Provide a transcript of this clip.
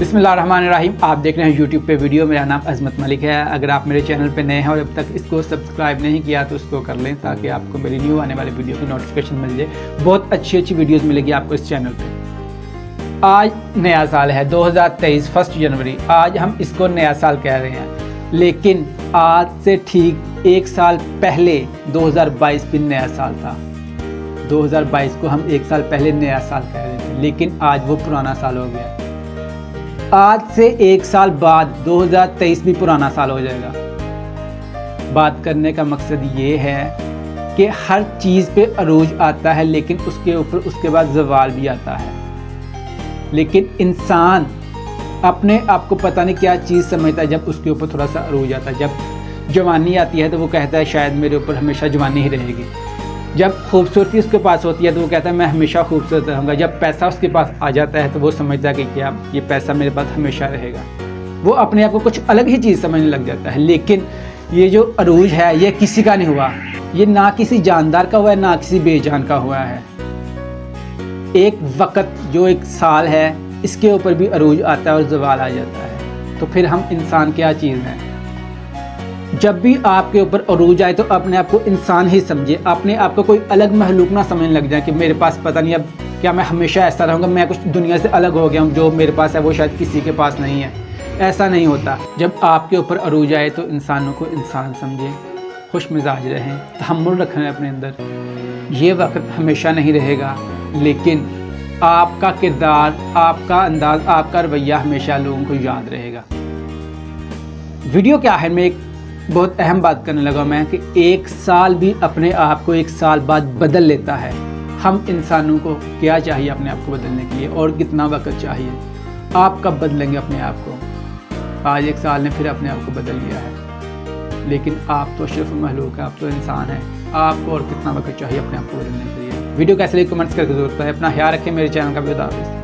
बिस्मिल्लाहिर्रहमानिर्रहीम। आप देख रहे हैं यूट्यूब पे वीडियो। मेरा नाम अजमत मलिक है। अगर आप मेरे चैनल पे नए हैं और अब तक इसको सब्सक्राइब नहीं किया तो इसको कर लें ताकि आपको मेरी न्यू आने वाली वीडियो की नोटिफिकेशन मिल जाए। बहुत अच्छी वीडियोस मिलेगी आपको इस चैनल पे। आज नया साल है 2023 1 जनवरी। आज हम इसको नया साल कह रहे हैं, लेकिन आज से ठीक एक साल पहले 2022 भी नया साल था। 2022 को हम एक साल पहले नया साल कह रहे थे, लेकिन आज वो पुराना साल हो गया। आज से एक साल बाद 2023 भी पुराना साल हो जाएगा। बात करने का मकसद ये है कि हर चीज़ पे अरूज आता है, लेकिन उसके ऊपर उसके बाद ज़वाल भी आता है। लेकिन इंसान अपने आप को पता नहीं क्या चीज़ समझता है जब उसके ऊपर थोड़ा सा अरूज आता है। जब जवानी आती है तो वो कहता है शायद मेरे ऊपर हमेशा जवानी ही रहेगी। जब खूबसूरती उसके पास होती है तो वो कहता है मैं हमेशा खूबसूरत रहूँगा। जब पैसा उसके पास आ जाता है तो वो समझता है कि क्या ये पैसा मेरे पास हमेशा रहेगा। वो अपने आप को कुछ अलग ही चीज़ समझने लग जाता है। लेकिन ये जो अरूज है ये किसी का नहीं हुआ, ये ना किसी जानदार का हुआ है ना किसी बेजान का हुआ है। एक वक़्त जो एक साल है इसके ऊपर भी अरूज आता है और ज़वाल आ जाता है। तो फिर हम इंसान क्या चीज़ हैं? जब भी आपके ऊपर अरूज आए तो अपने आप को इंसान ही समझे। अपने आप को कोई अलग महलूक ना समझने लग जाए कि मेरे पास पता नहीं अब क्या मैं हमेशा ऐसा रहूँगा, मैं कुछ दुनिया से अलग हो गया हूँ, जो मेरे पास है वो शायद किसी के पास नहीं है। ऐसा नहीं होता। जब आपके ऊपर अरूज आए तो इंसानों को इंसान समझें, खुश मिजाज रहें, तहम्मुल रखें अपने अंदर। ये वक्त हमेशा नहीं रहेगा, लेकिन आपका किरदार, आपका अंदाज, आपका रवैया हमेशा लोगों को याद रहेगा। वीडियो क्या है, मैं एक बहुत अहम बात करने लगा मैं कि एक साल भी अपने आप को एक साल बाद बदल लेता है। हम इंसानों को क्या चाहिए अपने आप को बदलने के लिए और कितना वक्त चाहिए? आप कब बदलेंगे अपने आप को? आज एक साल ने फिर अपने आप को बदल लिया है, लेकिन आप तो सिर्फ महलूक है, आप तो इंसान हैं। आपको और कितना वक्त चाहिए अपने आप को बदलने के लिए? वीडियो कैसे लगी कमेंट्स करके ज़रूर बताएं। अपना ख्याल रखें। मेरे चैनल का भी खुदा हाफिज़।